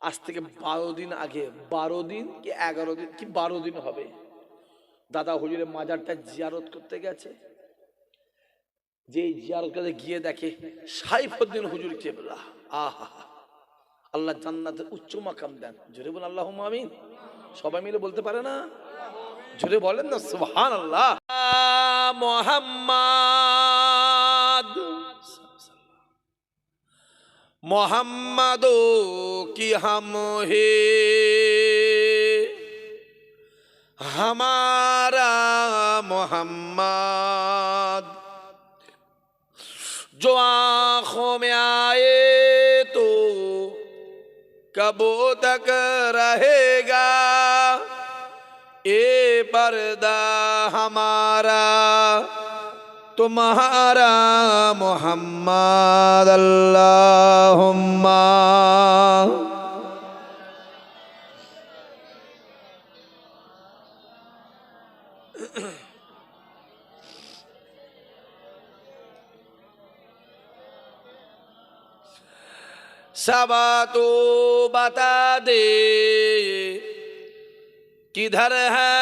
আজ থেকে 12 দিন আগে, 12 দিন কি 11 দিন কি 12 দিন হবে, দাদা হুজুরের মাজারটা জিয়ারত করতে গেছে। যে জিয়ারত করতে গিয়ে দেখে সাইফুদ্দিন হুজুর কেবলা, আহা, আল্লাহ জান্নাতের উচ্চ মাকাম দেন। জোরে বল আল্লাহুম্মা আমিন। সবাই মিলে বলতে পারে না? জোরে বলেন না সুবহানাল্লাহ। মোহাম্মদ मोहम्मदो की हम है, हमारा मोहम्मद जो आँखों में आए तो कब तक रहेगा, ये पर्दा हमारा तुम्हारा मोहम्मद अल्लाहुम्मा। सब तो बता दे किधर है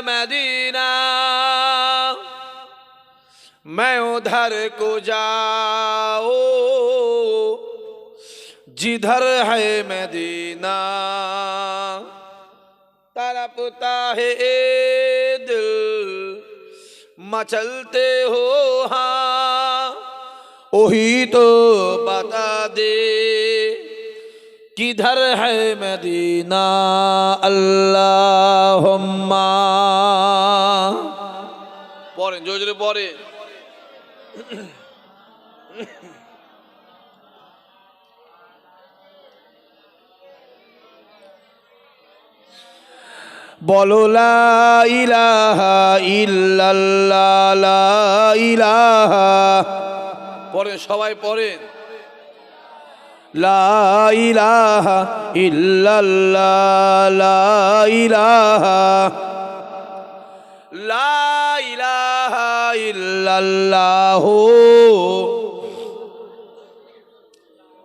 मदीना, मैं उधर को जाओ जिधर है मदीना, तड़पता है ए दिल मचलते हो हाँ, वही तो बता दे किधर है मदीना अल्लाहुम्मा। পড়েন জোরে জোরে পড়েন। বলো লা ইলাহা ইল্লাল্লাহ, লা ইলাহা, পড়েন সবাই পড়েন, লা ইলাহা ইল্লাল্লাহ, লা ইলাহা, লা ইলাহা ইল্লাল্লাহু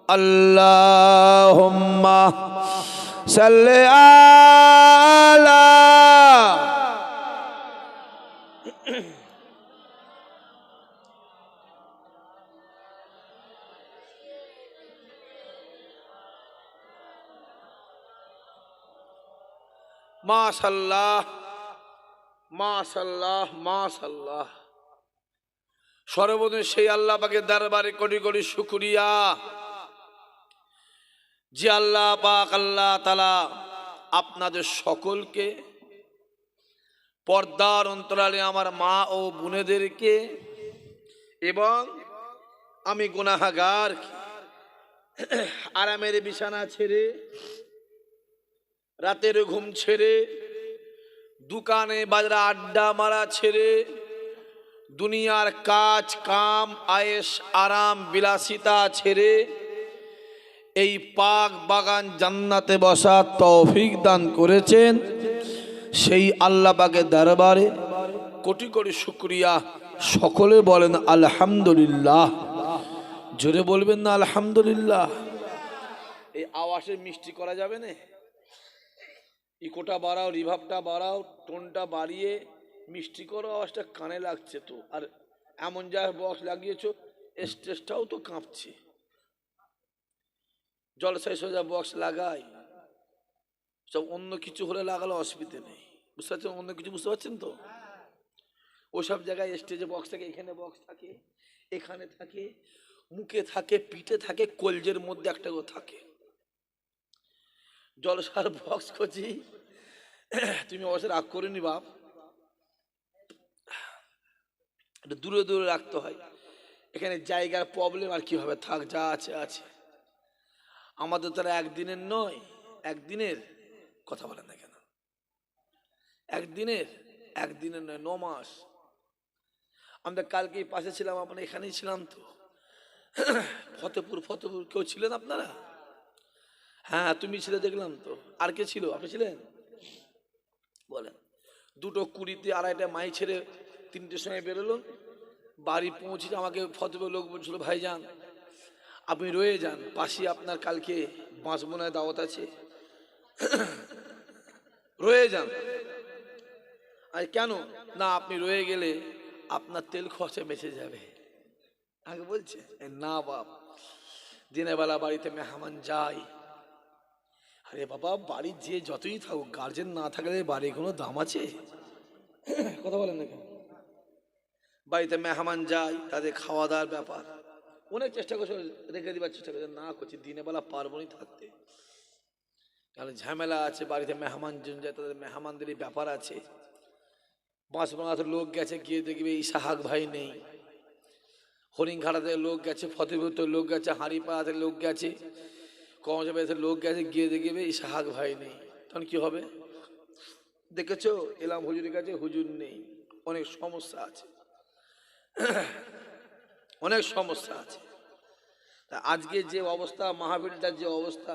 আল্লাহুম্মা সাল্লি আলা। মাশাআল্লাহ মাশাআল্লাহ মাশাআল্লাহ। সর্বদিন সেই আল্লাহ পাকের দরবারে কোটি কোটি শুকরিয়া যে আল্লাহ পাক আল্লাহ তাআলা আপনাদের সকলকে, পর্দার অন্তরালে আমার মা ও বোনেদেরকে এবং আমি গুনাহগার আরামের বিছানা ছেড়ে, রাতের ঘুম ছেড়ে, দোকানে বাজারে আড্ডা মারা ছেড়ে, দুনিয়ার কাজ কাম আয়েশ আরাম বিলাসিতা ছেড়ে এই পাক বাগান জান্নাতে বসার তৌফিক দান করেছেন, সেই আল্লাহ পাকের দরবারে কোটি কোটি শুকরিয়া। সকলে বলেন আলহামদুলিল্লাহ। জোরে বলবেন না আলহামদুলিল্লাহ। এই আওয়াজে মিষ্টি করা যাবে না? ইকোটা বাড়াও, রিভাবটা বাড়াও, টোনটা বাড়িয়ে মিষ্টি করো, আওয়াজটা কানে লাগছে তো। আর এমন জায়গায় বক্স লাগিয়েছো স্টেজটাও তো কাঁপছে। জলসায় সোজা বক্স লাগাই, সব অন্য কিছু হলে লাগালে অসুবিধে নেই, বুঝতে পারছেন? অন্য কিছু বুঝতে পারছেন তো? ওসব জায়গায় স্টেজে বক্স থাকে, এখানে বক্স থাকে, এখানে থাকে, মুখে থাকে, পিঠে থাকে, কলজের মধ্যে একটা করে থাকে। জলসার বক্স করছি, তুমি অবশ্য রাগ করিনি বাপ, দূরে দূরে রাখতে হয়। এখানে জায়গার প্রবলেম, আর কি হবে, থাক যা আছে আছে। আমাদের তারা একদিনের নয়, একদিনের কথা বলেন না কেন, একদিনের নয়, 9 মাস। আমরা কালকেই পাশে ছিলাম, আপনার এখানেই ছিলাম তো, ফতেপুর কেউ ছিলেন আপনারা? হ্যাঁ তুমি ছিলে দেখলাম তো। আর কে ছিল? আপনি ছিলেন? বলেন। 2:20 2:30 মাই ছেড়ে 3টের সময় বেরোলো, বাড়ি পৌঁছে আমাকে ফতেপুর লোক বলছিল ভাইজান আপনি রয়ে যান, পাশে আপনার কালকে বাঁশবোনায় দাওয়াত আছে, রয়ে যান। আর কেন না, আপনি রয়ে গেলে আপনার তেল খরচা বেঁচে যাবে। আগে বলছে না বাপ, দিনের বেলা বাড়িতে মেহমান যায়। আরে বাবা, বাড়ির যে যতই থাকুক, গার্জেন না থাকলে বাড়ির কোনো দাম আছে? কথা বলেন না কেন? বাড়িতে মেহমান যায়, তাদের খাওয়া দাওয়ার ব্যাপার অনেক চেষ্টা করছে, রেখে দিবার চেষ্টা করছে, না করছি দিনের বেলা পারবো না থাকতে, কারণ ঝামেলা আছে বাড়িতে, মেহমান যায়, তাদের মেহমানদেরই ব্যাপার আছে। বাঁশবাগাতে লোক গেছে, গিয়ে দেখবে ইসাহাক ভাই নেই। হরিণঘাটাতে লোক গেছে, ফতেপুরের লোক গেছে, হাঁড়িপাড়াতে লোক গেছে, কমজাবাড়িতে লোক গেছে, গিয়ে দেখবে ইসাহাক ভাই নেই। তখন কি হবে? দেখেছো, এলাম হুজুরের কাছে, হুজুর নেই। অনেক সমস্যা আছে, অনেক সমস্যা আছে। তা আজকে যে অবস্থা, মাহফিলটার যে অবস্থা,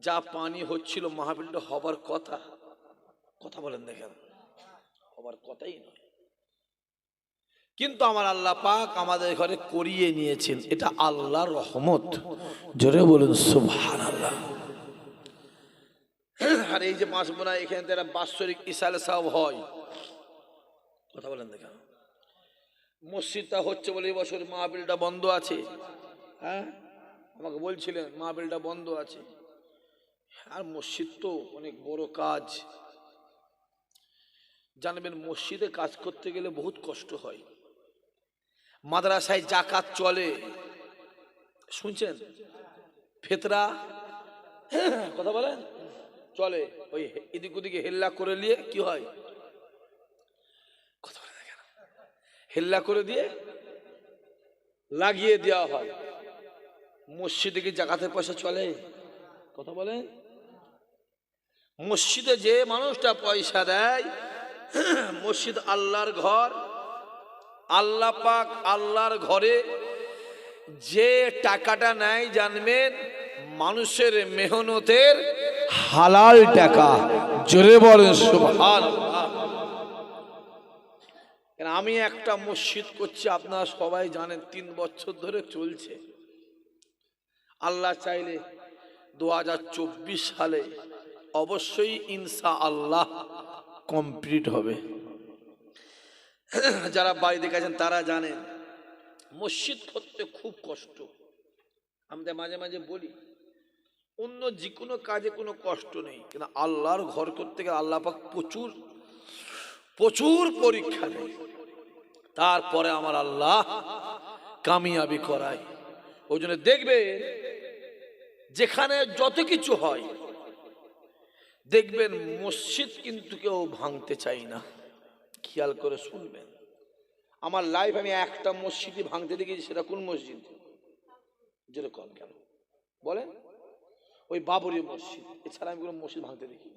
যা পানি হচ্ছিল, মাহফিলটা হবার কথা, কথা বলেন দেখেন, হবার কথাই নয়। কিন্তু আমার আল্লাহ পাক আমাদের ঘরে করিয়ে নিয়েছেন, এটা আল্লাহর রহমত। জোরে বলুন সুবহানাল্লাহ। আর এই যে বাঁশবোনা, এখানে তারা বাৎসরিক ইসাল সাহেব হয়, কথা বলেন দেখেন। মসজিদটা হচ্ছে বলে এবছর মাহফিলটা বন্ধ আছে। হ্যাঁ, আমাকে বলছিলেন মাহফিলটা বন্ধ আছে। আর মসজিদ তো অনেক বড় কাজ, জানবেন মসজিদে কাজ করতে গেলে বহুত কষ্ট হয়। মাদ্রাসায় জাকাত চলে, শুনছেন? ফেতরা, কথা বলেন, চলে। ওই এদিক ওদিকে হেল্লা করে নিয়ে কি হয়, কথা বলেন কেন, হেল্লা করে দিয়ে লাগিয়ে দেওয়া হয়। মসজিদে কি জাকাতের পয়সা চলে? কথা বলেন। মসজিদে যে মানুষটা পয়সা দেয়, মসজিদ আল্লাহর ঘর, আল্লাহ পাক আল্লাহর ঘরে যে টাকাটা নেয়, জানবেন মানুষের মেহনতের হালাল টাকা। জোরে বলেন সুবহানাল্লাহ। আমি একটা মসজিদ করছি, আপনারা সবাই জানেন, 3 বছর ধরে চলছে। আল্লাহ চাইলে 2024 সালে অবশ্যই ইনশাআল্লাহ কমপ্লিট হবে। যারা বাড়িতে গেছেন তারা জানেন মসজিদ করতে খুব কষ্ট। আমরা মাঝে মাঝে বলি অন্য যে কোনো কাজে কোনো কষ্ট নেই, কিন্তু আল্লাহর ঘর করতে গেলে আল্লাহ পাক প্রচুর প্রচুর পরীক্ষা নেয়, তারপরে আমার আল্লাহ কামিয়াবি করায়। ওই জন্য দেখবে যেখানে যত কিছু হয়, দেখবেন মসজিদ কিন্তু কেউ ভাঙতে চাই না। খেয়াল করে শুনবেন, আমার লাইফ আমি একটা মসজিদই ভাঙতে দেখেছি। সেটা কোন মসজিদ? যেরকম কেন বলেন, ওই বাবরি মসজিদ, এছাড়া আমি কোনো মসজিদ ভাঙতে দেখি।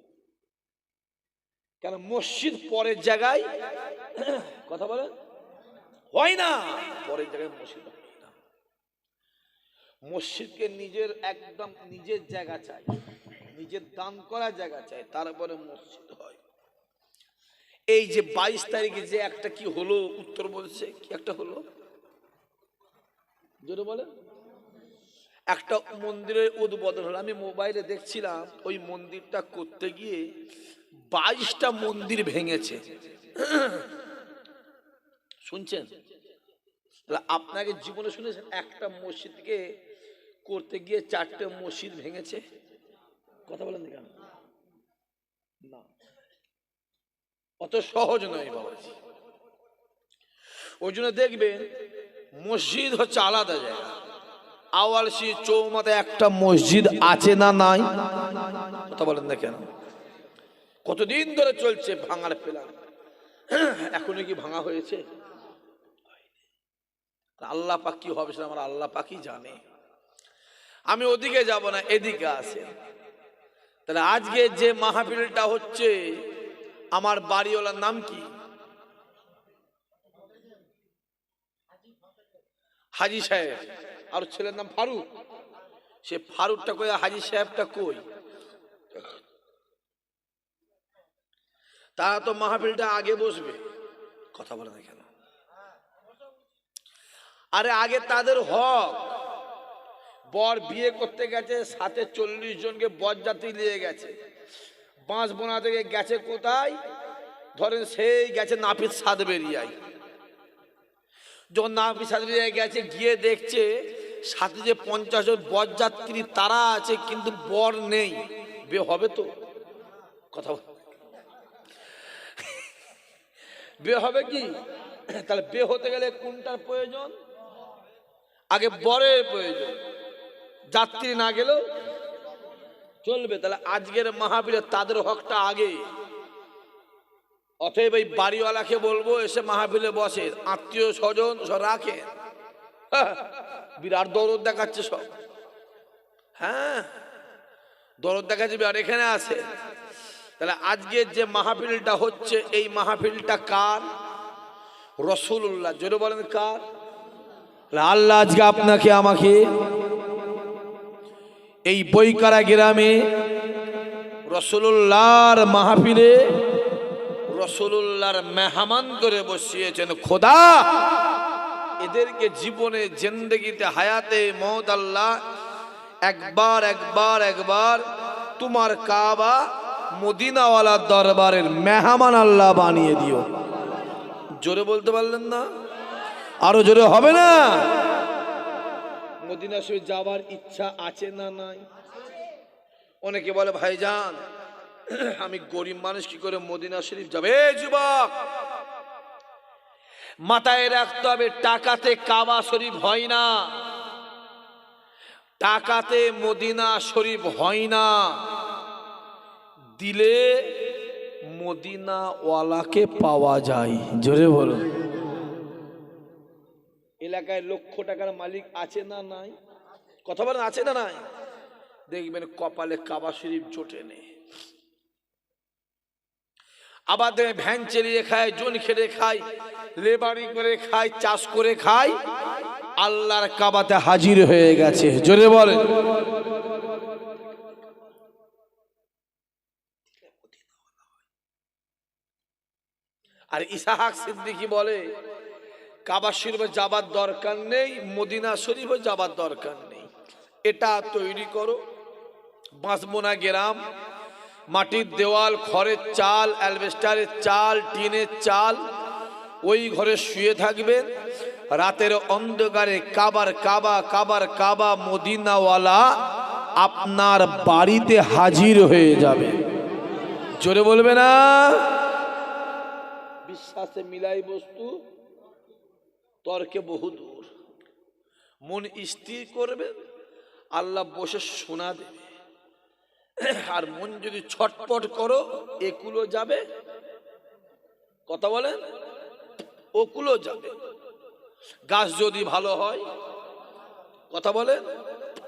কেন? মসজিদ পরের জায়গায়, কথা বলেন, হয় না, পরের জায়গায় মসজিদ হয় না। মসজিদকে নিজের একদম নিজের জায়গা চাই, নিজের দান করার জায়গা চাই, তারপরে মসজিদ হয়। এই যে 22 তারিখে যে একটা কি হলো, উত্তর বলছে কি একটা হলো, জোরে বলেন, একটা মন্দিরের উদ্বোধন হলো। আমি মোবাইলে দেখছিলাম, ওই মন্দিরটা করতে গিয়ে 22টা মন্দির ভেঙেছে। শুনছেন? আপনাকে জীবনে শুনেছেন একটা মসজিদকে করতে গিয়ে 4টে মসজিদ ভেঙেছে? কথা বলেন কেন? না, অত সহজ নয় বাবাজি। ওই জন্য দেখবেন মসজিদ হচ্ছে আলাদা জায়গা। আওয়ালসি চৌমাতে একটা মসজিদ আছে না নাই? কথা বলেন না কেন? কতদিন ধরে চলছে ভাঙার প্ল্যান, এখনো কি ভাঙা হয়েছে? আল্লাহ পাক কি হবে সেটা আমার আল্লাহ পাকই জানে। আমি ওদিকে যাব না, এদিকে আসে। তাহলে আজকে যে মাহফিলটা হচ্ছে, আমার বাড়িওয়ালার নাম কি? হাজি সাহেব। আর ছেলের নাম ফারুক। সে ফারুকটা কই, হাজি সাহেবটা কই? তারা তো মাহফিলটা আগে বসবে, কথা বলে না কেন? আরে আগে তাদের হক, বর বিয়ে করতে গেছে, সাথে 40 জনকে বরযাত্রী নিয়ে গেছে। বাঁশবোনা থেকে গেছে কোথায়? ধরেন সেই গেছে নাপিত সাতবেরিয়ায়। যখন নাপিত সাতবেরিয়ায় গেছে, গিয়ে দেখছে সাথে যে 50 জন বরযাত্রী তারা আছে, কিন্তু বর নেই। বিয়ে হবে তো? কথা বিয়ে হবে কি? তাহলে বিয়ে হতে গেলে কোনটার প্রয়োজন? আগে বরের প্রয়োজন। যাত্রী না গেলেও চলবে। তাহলে আজকের মাহফিলে তাদের হকটা আগে। অতএব এই বাড়িওয়ালাকে বলবো, এসে মাহফিলে বসে, আত্মীয় স্বজন সব রাখে। বিরাট দরদ দেখাচ্ছে সব। হ্যাঁ, দরদ দেখাচ্ছে বিরাট, এখানে আছে। তাহলে আজকে যে মাহফিলটা হচ্ছে, এই মাহফিলটা কার? রাসূলুল্লাহ। জোরে বলেন কার? আল্লাহ আজকে আপনাকে আমাকে এই বৈকারা গ্রামে রাসূলুল্লাহর মাহফিলে রাসূলুল্লাহর মেহমান করে বসিয়েছেন। খোদা এদেরকে জীবনে জিন্দেগিতে হায়াতে মওত আল্লাহ একবার একবার একবার তোমার কাবা মদিনাওয়ালা দরবারের মেহমান আল্লাহ বানিয়ে দিও। জোরে বলতে পারলেন না? আরো জোরে হবে না? মদিনা শরীফ যাবার ইচ্ছা আছে না নাই? অনেকে বলে ভাইজান আমি গরিব মানুষ, কি করে মদিনা শরীফ যাবে? যুবক, মাথায় রাখতে হবে, টাকাতে কাবা শরীফ হয় না, টাকাতে মদিনা শরীফ হয় না, দিলে মদিনাওয়ালাকে পাওয়া যায়। জোরে বলুন। এলাকায় লক্ষ টাকার মালিক আছে না নাই? কথা বলেন, আছে না নাই? দেখবেন কপালে কাবা শরীফ জোটে নেই। আবার দেখবেন ভ্যান চালিয়ে খায়, জন খেটে খায়, লেবারি করে খায়, চাষ করে খায়, আল্লাহর কাবাতে হাজির হয়ে গেছে। জোরে বলেন। আর ইসহাক সিদ্দিকী বলে কাবা শরীফে যাবার দরকার নেই, মদিনা শরীফে যাবার দরকার নেই। এটা তৈরি করো, বাঁশবোনা গ্রাম, মাটির দেওয়াল, খড়ের চাল, অ্যালবেস্টারের চাল, টিনের চাল, ওই ঘরে শুয়ে থাকবেন। রাতের অন্ধকারে কাবার কাবা কাবার কাবা মদিনাওয়ালা আপনার বাড়িতে হাজির হয়ে যাবে। জোরে বলবে না? বিশ্বাসে মিলাই বস্তু, তর্কে বহু দূর। মন স্থির করবেন, আল্লাহ বসে শোনা দেবে। আর মন যদি ছটপট করো, একুলো যাবে, কথা বলেন, ওকুলো যাবে। গাছ যদি ভালো হয়, কথা বলেন,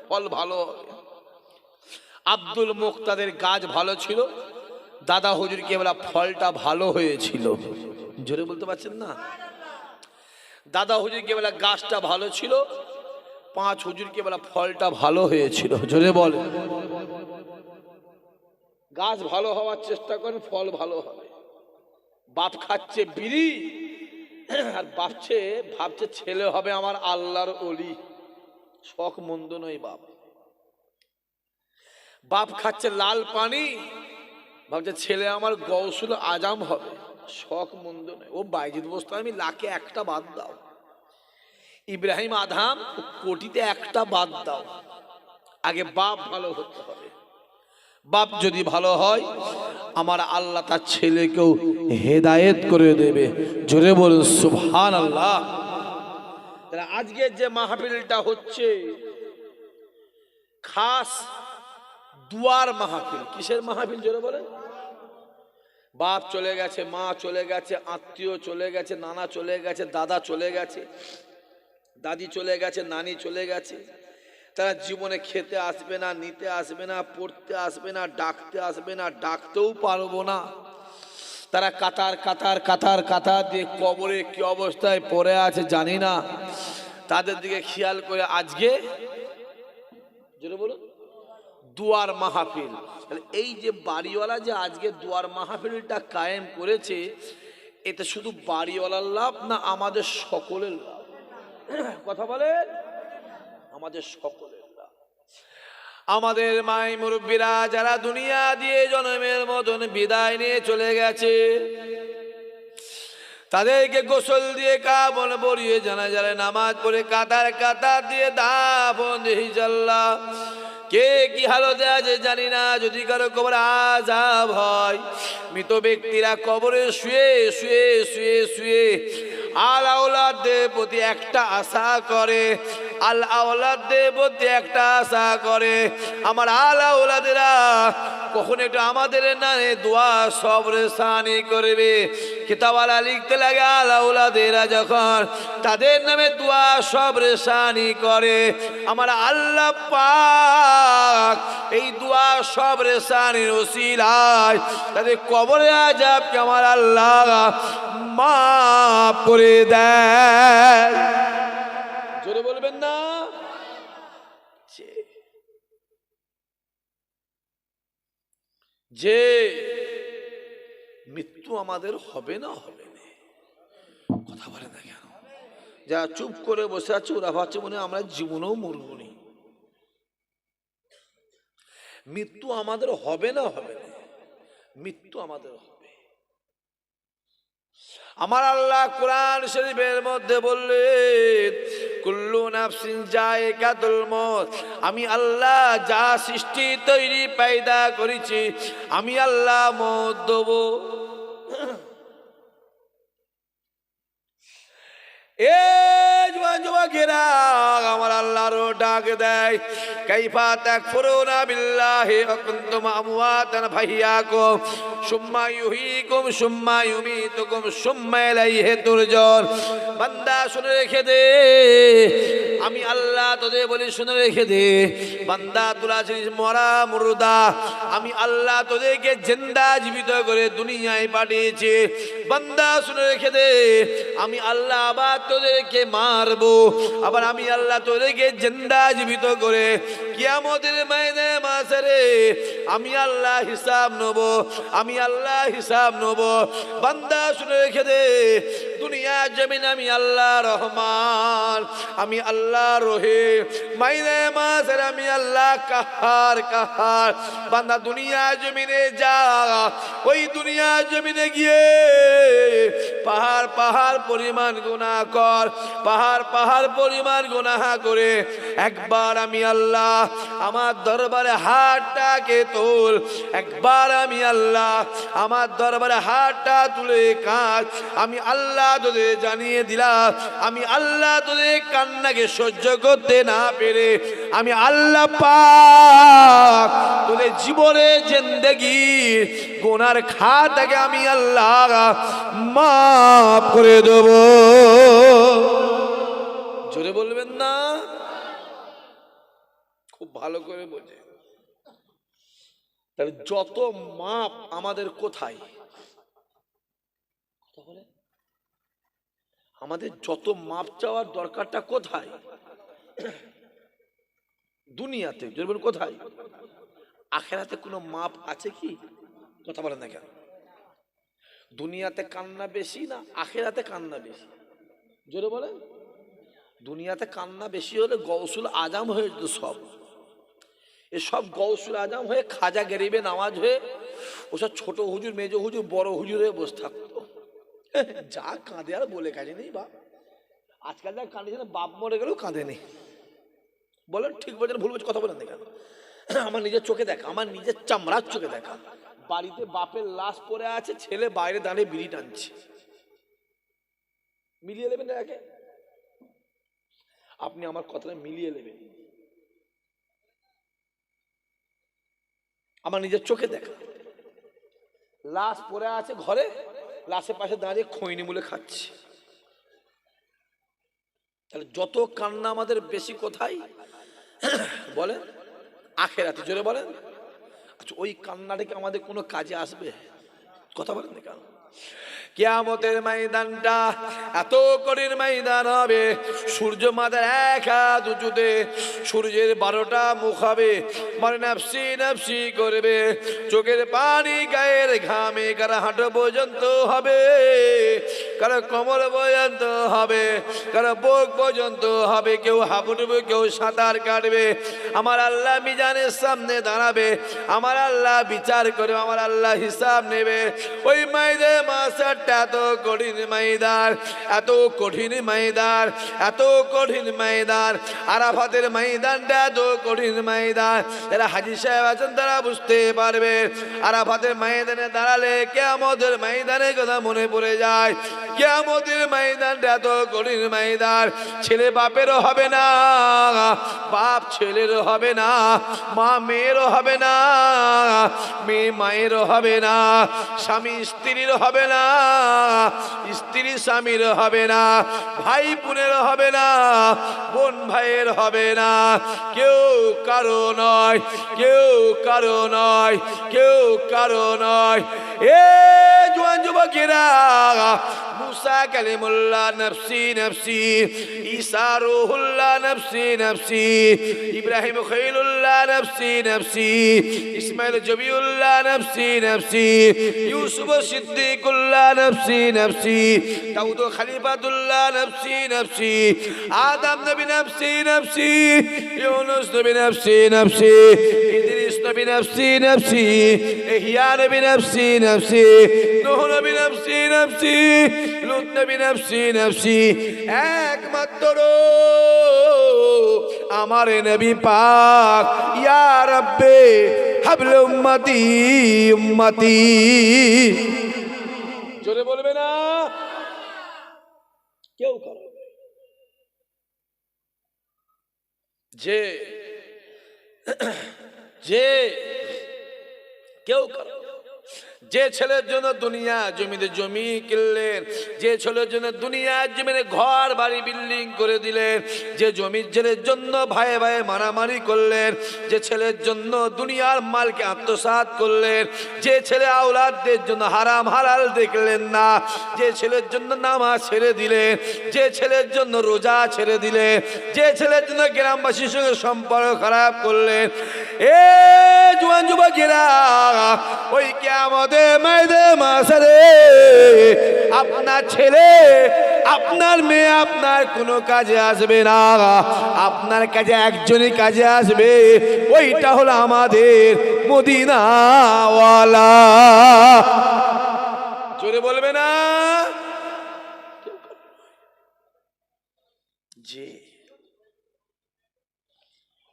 ফল ভালো হবে। আব্দুল মুক্তাদের গাছ ভালো ছিল, দাদা হুজুরকে বলা ফলটা ভালো হয়েছিল। জোরে বলতে পারছেন না? দাদা হুজুরকে বলা গাছটা ভালো ছিল, 5 হুজুরকে বলা ফলটা ভালো হয়েছিল। জোরে বলে। গাছ ভালো হওয়ার চেষ্টা করেন, ফল ভালো হবে। বাপ খাচ্ছে বিড়ি আর ভাবছে ছেলে হবে আমার আল্লাহর ওলি। শখ মন্দ নয়। বাপ খাচ্ছে লাল পানি, ভাবছে ছেলে আমার গৌসুল আজম হবে। শখ মন্দ নয়। ও বাইজিদ বোস্তামি লাখে একটা বাদ দাও, ইব্রাহিম আদম কোটিতে একটা বাদ দাও, আগে বাপ ভালো হতে হবে। বাপ যদি ভালো হয়, আমার আল্লাহ তার ছেলেকেও হেদায়েত করে দেবে। জোরে বলুন সুবহানাল্লাহ। তাহলে আজকে যে মাহফিলটা হচ্ছে খাস দুয়ার মাহফিল। কিসের মাহফিল? জোরে বলেন। বাপ চলে গেছে, মা চলে গেছে, আত্মীয় চলে গেছে, নানা চলে গেছে, দাদা চলে গেছে, দাদি চলে গেছে, নানি চলে গেছে। তারা জীবনে খেতে আসবে না, নিতে আসবে না, পড়তে আসবে না, ডাকতে আসবে না, ডাকতেও পারবো না। তারা কাতার কাতার কাতার কাতার দিয়ে কবরে কি অবস্থায় পড়ে আছে জানি না। তাদের দিকে খেয়াল করে আজকে যেটা বলো দুয়ার মাহফিল। এই যে বাড়িওয়ালা যে আজকে দুয়ার মাহফিলটা কায়েম করেছে, এতে শুধু বাড়িওয়ালার লাভ না আমাদের সকলের লাভ? কথা বলেন, আমাদের সকলের লাভ। আমাদের মাই মুরব্বীরা যারা দুনিয়া দিয়ে জন্মের মতন বিদায় নিয়ে চলে গেছে, তাদেরকে গোসল দিয়ে কাফন পরিয়ে জানাজারে নামাজ পড়ে কাতার কাতার দিয়ে দাফন ইনশাআল্লাহ। কে কি হালতে আছে জানি না, যদি কারো কবরে আযাব হয়, মৃত ব্যক্তিরা কবরে শুয়ে শুয়ে শুয়ে শুয়ে আল আওলাদদের প্রতি একটা আশা করে, আল আওলাদদের প্রতি একটা আশা করে, আমার আল আওলাদেরা কখন একটু আমাদের নামে দোয়া সবরে সানি করবে। কিতাবওয়ালা লিখতে লাগে আল আওলাদেরা যখন তাদের নামে দোয়া সবরে সানি করে, আমার আল্লাহ পাক এই দোয়া সবরে সানির ওসিলায় তাদের কবরে আযাবকে আমার আল্লাহ মাফ করে দেয়। জোরে বলবেন না? যে মৃত্যু আমাদের হবে না, হবে না, কথা বলে না কেন? যারা চুপ করে বসে আছে ওরা ভাবছে মনে আমরা জীবনেও মরব না। মৃত্যু আমাদের হবে না, হবে না, মৃত্যু আমাদের হবে। আমার আল্লাহ কোরআন শরীফের মধ্যে বললেন কুল্লু নাফসিন যায়কাতুল মউত, আমি আল্লাহ যা সৃষ্টি তৈরি পয়দা করেছি আমি আল্লাহ মউত দেব। এ জওয়ান যুবকেরা আমার আল্লাহর ডাক দেয়, কাইফা তাকফুরুনা বিল্লাহি ওয়া কুনতুম আমওয়াতান ফাহিয়াকুম সুম্মা ইউহয়িকুম সুম্মা ইউমীতুকুম সুম্মা ইলাইহি তুরজাউন। বান্দা শুনে রেখে দে, আমি আল্লাহ তোদের বলি শুনে রেখে দে, বান্দা তোরা আছিস মরা মুর্দা, আমি আল্লাহ তোদেরকে জিন্দা জীবিত করে দুনিয়ায় পাঠিয়েছি। বান্দা শুনে রেখে দে, আমি আল্লাহ আবার তোদেরকে মারবো, আবার আমি আল্লাহ তোদেরকে জিন্দা জীবিত করে কিয়ামতের ময়দানে মাসরে আমি আল্লাহ হিসাব নেব, আমি আল্লাহ হিসাব নেব। বান্দা শুনে রেখে দে, দুনিয়া জমিন আমি আল্লাহ রহমান, আমি আল্লাহ রহিম, ময়দানে মাসরে আমি আল্লাহ কাহার কাহার। বান্দা দুনিয়া জমিনে যা, ওই দুনিয়া জমিনে গিয়ে পাহাড় পাহাড় পরিমাণ গুনাহ কর, পাহাড় পাহাড় পরিমাণ গুনাহ করে একবার আমি আল্লাহ আমার দরবারে হাতটাকে তোল, একবার আমি আল্লাহ আমার দরবারে হাতটা তুলে কাঁদ। আমি আল্লাহ তোদের জানিয়ে দিলাম, আমি আল্লাহ তোদের কান্নাকে সহ্য করতে না পেরে আমি আল্লাহ পাক তোদের জীবনে জিন্দেগি গুনার খাতাকে আমি আল্লাহ মাফ করে দেব। জোরে বলবেন না? খুব ভালো করে বোঝে। তাহলে যত মাপ আমাদের কোথায়, আমাদের যত মাপ চাওয়ার দরকারটা কোথায়? দুনিয়াতে। জোরে বলুন কোথায়? আখিরাতে কোনো মাপ আছে কি? কথা বলেন না কেন? দুনিয়াতে কান্না বেশি না আখিরাতে কান্না বেশি? জোরে বলেন। দুনিয়াতে কান্না বেশি হলে গৌসুল আজম হয়ে যেত সব, এসব গৌসুল আজম হয়ে খাজা গরিবে নামাজ হয়ে ওসব ছোট হুজুর মেজ হুজুর বড় হুজুর হয়ে বসে থাকতো। যা কাঁদে আর বলে কাজে নেই বাপ। আজকাল যা কাঁদে না, বাপ মরে গেলেও কাঁদে নেই। বলেন ঠিক বলছেন ভুল বলছেন? কথা বলেন না কেন? আমার নিজের চোখে দেখা, আমার নিজের চামড়ার চোখে দেখা, বাড়িতে বাপের লাশ পড়ে আছে, ছেলে বাইরে দাঁড়িয়ে বিড়ি টানছে। মিলিয়ে নেবেন একে, আপনি আমার কথাটা মিলিয়ে নেবেন। আমার নিজের চোখে দেখা, লাশ পড়ে আছে ঘরে, লাশের পাশে দাঁড়িয়ে খৈনি মুলে খাচ্ছে। তাহলে যত কান্না আমাদের বেশি কোথায় বলেন? আখিরাতে। জোরে বলেন। আচ্ছা, ওই কান্নাটা কি আমাদের কোনো কাজে আসবে? কথা বলেন না কেন? কিয়ামতের ময়দানটা এত কঠিন ময়দান হবে, সূর্য মাথার এক হাত উঁচুতে, সূর্যের 12টা মুখ হবে, মানে নাফসি নাফসি করবে, চোখের পানি গায়ের ঘামে গারা হাঁটু পর্যন্ত হবে। কারো কোমর পর্যন্ত হবে, কারো বুক পর্যন্ত হবে, কেউ হাবুডুবু, কেউ সাঁতার কাটবে। আমার আল্লাহ মিজানের সামনে দাঁড়াবে, আমার আল্লাহ বিচার করে, আমার আল্লাহ হিসাব নেবে। ওই ময়দানে মাসারটা এত কঠিন ময়দান, এত কঠিন ময়দান, এত কঠিন ময়দান। আরাফাতের ময়দানটা এত কঠিন ময়দান, যারা হাজী সাহেব আছেন তারা বুঝতে পারবে। আরাফাতের ময়দানে দাঁড়ালে কিয়ামতের ময়দানের কথা মনে পড়ে যায়। কিয়ামতের ময়দানটা এত কঠিন ময়দান, ছেলে বাপেরও হবে না, বাপ ছেলেরও হবে না, মা মেয়েরও হবে না, মেয়ে মায়েরও হবে না, স্বামী স্ত্রীর হবে না, স্ত্রী স্বামীর হবে না, ভাই বোনের হবে না, বোন ভাইয়ের হবে না, কেউ কারো নয়, কেউ কারো নয়, কেউ কারো নয়। এ জোয়ান যুবকেরা, মুসা কালিমুল্লাহ নফসি নফসি, ঈসা রূহুল্লাহ নফসি নফসি, ইব্রাহিম খলিলুল্লাহ নফসি নফসি, ইসমাইল জবিউল্লাহ নফসি নফসি, ইউসুফ সিদ্দিকুল্লাহ নফসি নফসি, দাউদ খলিফাতুল্লাহ নফসি নফসি, আদম নবী নফসি নফসি, ইউনুস নবী নফসি নফসি, ইদ্রিস নবী নফসি নফসি, ইহইয়া নবী নফসি নফসি, নূহ নবী নফসি নফসি, লূত নবী নফসি নফসি। একমাত্র আমার নবী পাক, ইয়া রাব্বে হাবল উম্মতি উম্মতি, জোরে বলবে না কেউ করো। যে যে কেউ করো, যে ছেলের জন্য দুনিয়া জমিতে জমি কিনলেন, যে ছেলের জন্য দুনিয়া জমিনে ঘর বাড়ি বিল্ডিং করে দিলেন, যে জমির ছেলের জন্য ভাইয়ে ভাইয়ে মারামারি করলেন, যে ছেলের জন্য দুনিয়ার মালকে আত্মসাৎ করলেন, যে ছেলে আওলাদদের জন্য হারাম হালাল দেখলেন না, যে ছেলের জন্য নামাজ ছেড়ে দিলেন, যে ছেলের জন্য রোজা ছেড়ে দিলেন, যে ছেলের জন্য গ্রামবাসীর সঙ্গে সম্পর্ক খারাপ করলেন, এ জোয়ান যুবকেরা, ওই কিয়ামতের ময়দানে মাশারে আপনার ছেলে, আপনার মেয়ে আপনার কোনো কাজে আসবে না, আপনার কাজে একজনই কাজে আসবে, ওইটা হলো আমাদের মদিনাওয়ালা। জোরে বলবে না যে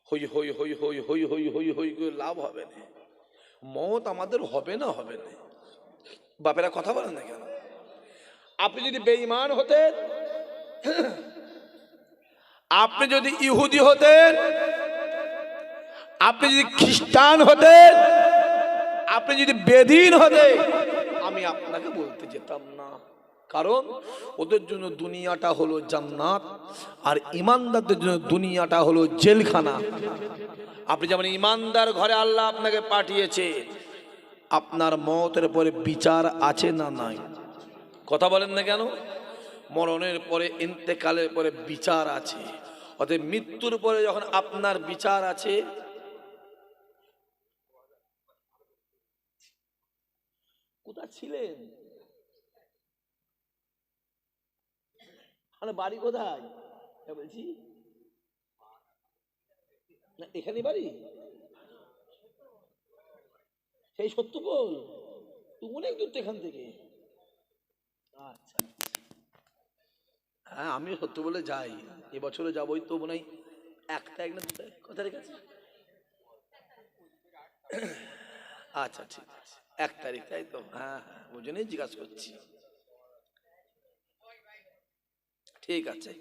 হই হই হই হই হই হই হই হই করে লাভ হবে না, মত আমাদের হবে না, হবে না। বাপেরা কথা বলেন না কেন? আপনি যদি বেঈমান হতেন, আপনি যদি ইহুদি হতেন, আপনি যদি খ্রিস্টান হতেন, আপনি যদি বেদিন হতেন, আমি আপনাকে বলতে যেতাম না। কারণ ওদের জন্য দুনিয়াটা হলো জান্নাত, আর ইমানদারদের জন্য দুনিয়াটা হলো জেলখানা। আপনি যেমন ইমানদার ঘরে আল্লাহ আপনাকে পাঠিয়েছে, আপনার মওতের পরে বিচার আছে না নাই? কথা বলেন না কেন? মরণের পরে, ইন্তেকালের পরে বিচার আছে। অতএব মৃত্যুর পরে যখন আপনার বিচার আছে, কোথায় ছিলেন? বাড়ি কোথায় বলছি? না এখানে বাড়ি, সেই সত্যপোল, তুমি অনেক দূর তো এখান থেকে। আচ্ছা, হ্যাঁ আমিও সত্যপোলে যাই, এবছরে যাবোই তো মনে হয় 1 তারিখ না 2 তারিখ, কথা ঠিক আছে? আচ্ছা ঠিক আছে, 1 তারিখ, তাই তো? হ্যাঁ হ্যাঁ, ওই জন্যই জিজ্ঞাসা করছি। ঠিক আছে,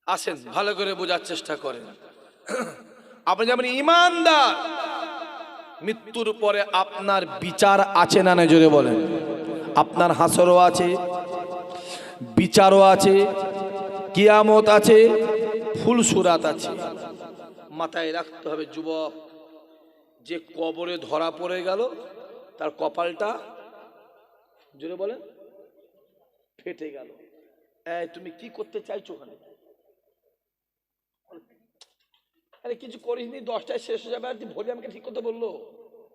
আসেন ভালো করে বোঝার চেষ্টা করেন। আপনি যেমন ইমানদার, মৃত্যুর পরে আপনার বিচার আছে না নাই জোরে বলেন? আপনার হাসরও আছে, বিচারও আছে, কিয়ামত আছে, ফুলসুরাত আছে। মাথায় রাখতে হবে যুবক, যে কবরে ধরা পড়ে গেল তার কপালটা জোরে বলেন ফেটে গেল। তুমি কি করতে চাইছো ওখানে? আরে কিছু করিসনি, 10টায় শেষ হয়ে যাবে, আর ভোরে আমাকে ঠিক করতে বললো।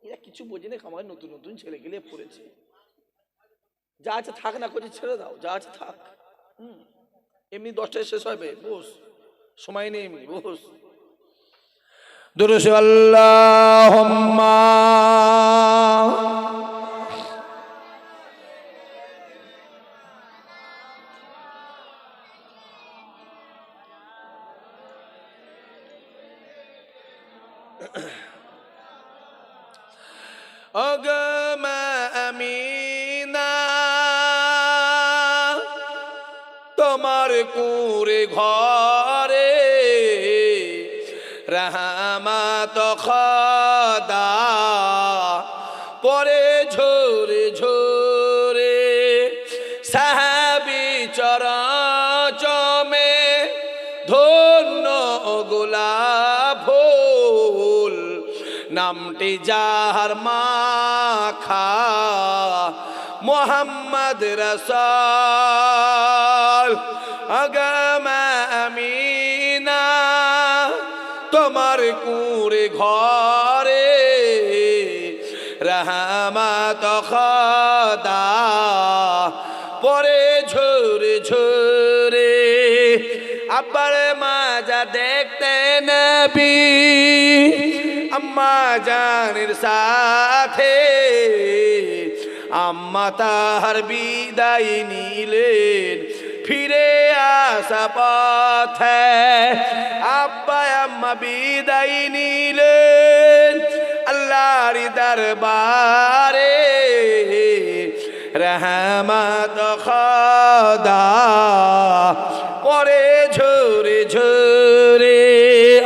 এরা কিছু বোঝে না, আমার নতুন নতুন ছেলে গেলে পড়েছে, যা আছে থাক না, করছি ছেড়ে দাও, যা আছে থাক। এমনি 10টায় শেষ হবে, বস, সময় নেই এমনি, বস। দুরূদ আল্লাহুম্মা আগমা আমিনা তোমার কুরে ঘরে রহমত খোদা পরে ঝরে ঝরে সাহাবী চরচমে ধন্য গোলাপ ফুল নামটি যাহার মাখা মোহাম্মদ রাসূল আগমা আমিনা তোমার কুরে ঘরে রহমত খোদা পরে ঝরে ঝরে আব্বার মাজা দেখতে নবী আম্মা জানের সাথে আম্মা তাহার বিদায় নিলেন ফিরে আসা পথে আব্বা আম্মা বিদায় নিলেন আল্লাহর দরবারে রহমত খোদা পরে ঝরে ঝরে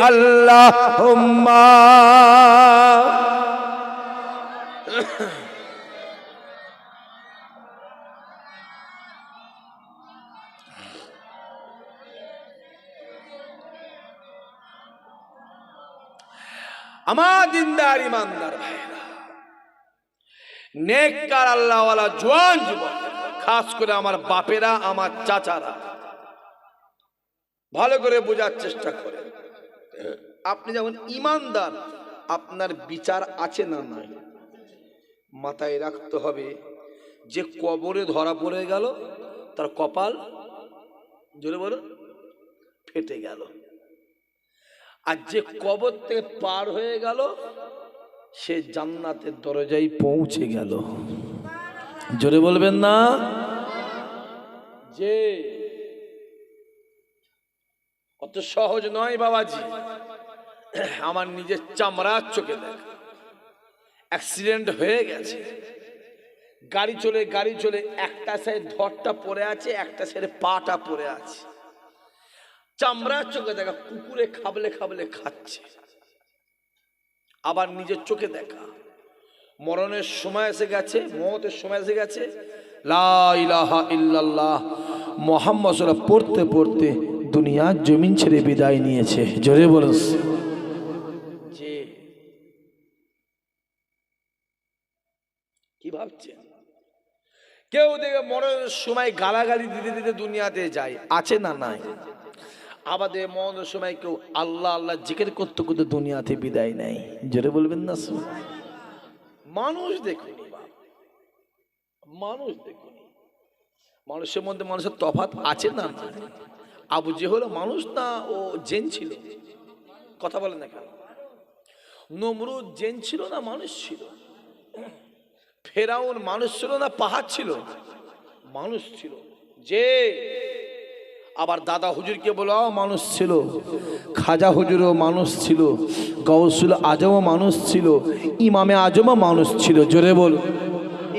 আল্লাহুম্মা আমার দিনদার ইমানদার ভাইরা, নেককার আল্লাহওয়ালা জওয়ান যুবক, খাস করে আমার বাপেরা, আমার চাচারা, ভালো করে বোঝার চেষ্টা করে। আপনি যেমন ইমানদার, আপনার বিচার আছে না নাই মাথায় রাখতে হবে। যে কবরে ধরা পড়ে গেল তার কপাল, জোরে বলো, ফেটে গেল। আর যে কবর থেকে পার হয়ে গেল সে জান্নাতের দরজায় পৌঁছে গেল। জোরে বলবেন না? যে অত সহজ নয় বাবাজি। আমার নিজের চামড়ার চোখে দেখা, অ্যাক্সিডেন্ট হয়ে গেছে, গাড়ি চলে একটা সাইড ধরটা পড়ে আছে, একটা সাইডে পাটা পড়ে আছে, চামড়ার চোখে দেখা, কুকুরে খাবলে খাবলে খাচ্ছে। আবার নিজের চোখে দেখা মরণের সময় এসে গেছে, মওতের সময় এসে গেছে, লা ইলাহা ইল্লাল্লাহ মুহাম্মদ রাসূলুল্লাহ পড়তে পড়তে দুনিয়ার জমিন ছেড়ে বিদায় নিয়েছে। জোরে বলুন। যে কি ভাবছেন? কেউ দেখে মরণের সময় গালাগালি দিতে দিতে দুনিয়াতে যায়, আছে না নাই? আমাদের মরণের সময় কেউ আল্লাহ আল্লাহ জিকির করতে করতে দুনিয়াতে বিদায় নেয়। জোরে বলবেন না? মানুষ দেখুন, মানুষ দেখুন, মানুষের মধ্যে মানুষের তফাৎ আছে না? আবু জেহেল মানুষ না, ও জিন ছিল? কথা বলেন না কেন? নমরুদ জিন ছিল না মানুষ ছিল? ফেরাউন মানুষ ছিল না পাহাড় ছিল? মানুষ ছিল। যে আবার দাদা হুজুরকে বলো মানুষ ছিল, খাজা হুজুরও মানুষ ছিল, গাউসুল আজমও মানুষ ছিল, ইমামে আজমও মানুষ ছিল। জোরে বল।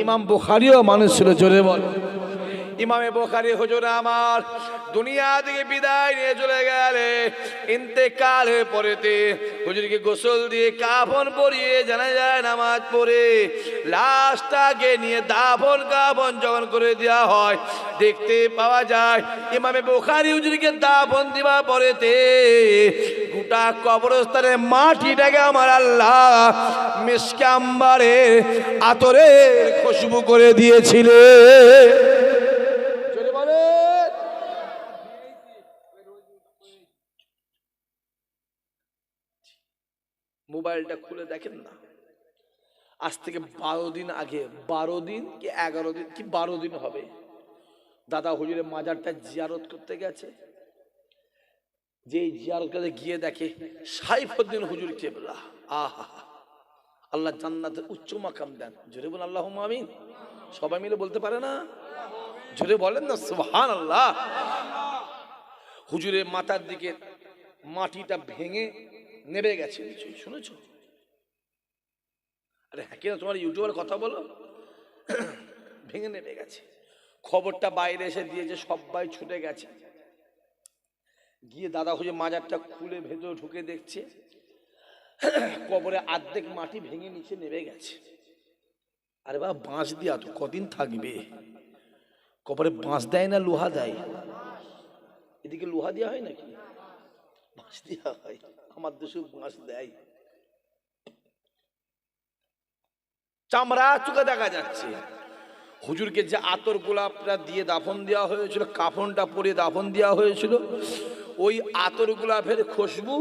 ইমাম বুখারীও মানুষ ছিল। জোরে বল। ইমামে বুখারী হুজুর আমার দুনিয়া থেকে বিদায় নিয়ে চলে গেলে ইন্তেকালের পরেতে হুজুরকে গোসল দিয়ে কাফন পরিয়ে জানাজায় নামাজ পড়ে লাশটাকে নিয়ে দাফন কাফন যখন করে দেওয়া হয়, দেখতে পাওয়া যায় ইমামে বুখারী হুজুরকে দাফন দিবা পরেতে গোটা কবরস্থানের মাটিটাকে আমার আল্লাহ মিশকে আম্বারে আতরের খুশবু করে দিয়েছিলেন। মোবাইলটা খুলে দেখেন না, আজ থেকে 12 দিন আগে, 12 দিন কি 11 দিন কি 12 দিন হবে, দাদা হুজুরের মাজারটা জিয়ারত করতে গেছে। যে জিয়ারত করতে গিয়ে দেখে সাইফুদ্দিন হুজুর কেবলা, আহা, আল্লাহ জান্নাতের উচ্চ মাকাম দেন। জোরে বল আল্লাহুম্মা আমিন। সবাই মিলে বলতে পারে না? জোরে বলেন না সুবহানাল্লাহ। হুজুরের মাথার দিকে মাটিটা ভেঙে নেমে গেছে নিচে, শুনেছো? আরে হ্যাঁ, কিনা তোমার ইউটিউবের কথা বলো। ভেঙে নেমে গেছে। খবরটা বাইরে এসে দিয়েছে, সবাই ছুটে গেছে। গিয়ে দাদা হুজুর মাজারটা খুলে ভেতরে ঢুকে দেখছে কবরে অর্ধেক মাটি ভেঙে নিচে নেমে গেছে। আরে বাবা, বাঁশ দিয়া তো কদিন থাকবে? কবরে বাঁশ দেয় না লোহা দেয়? এদিকে লোহা দেওয়া হয় নাকি? বাঁশ দেওয়া হয়। আমার দেশে বাঁশ দেয়। চামড়া চুকে দেখা যাচ্ছে। হুজুরকে যে আতর গোলাপটা দিয়ে দাফন দেওয়া হয়েছিল, কাফনটা পরে দাফন দেওয়া হয়েছিল, ওই আতর গোলাপের খুশবু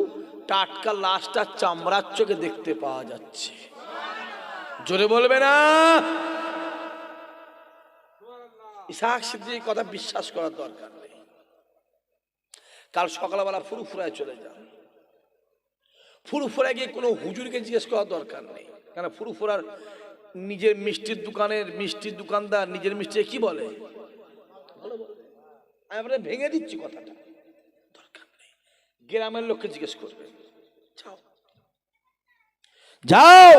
টাটকা লাশটা চামড়ার চোখে দেখতে পাওয়া যাচ্ছে। জোরে বলবে না? ইসহাক সিদ্দিকীর কথা বিশ্বাস করার দরকার নেই। কাল সকালবেলা ফুরফুরায় চলে যান। ফুরফুরায় গিয়ে কোনো হুজুরকে জিজ্ঞেস করার দরকার নেই। কেন ফুরফুরার নিজের মিষ্টির দোকানের মিষ্টির দোকানদার নিজের মিষ্টি কি বলে? আমি আপনার ভেঙে দিচ্ছি কথাটা, দরকার নেই। গ্রামের লোককে জিজ্ঞেস করবে। যাও যাও,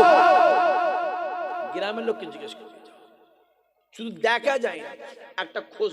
গ্রামের লোককে জিজ্ঞেস করবে। শুধু দেখা যায় না, একটা খোঁজ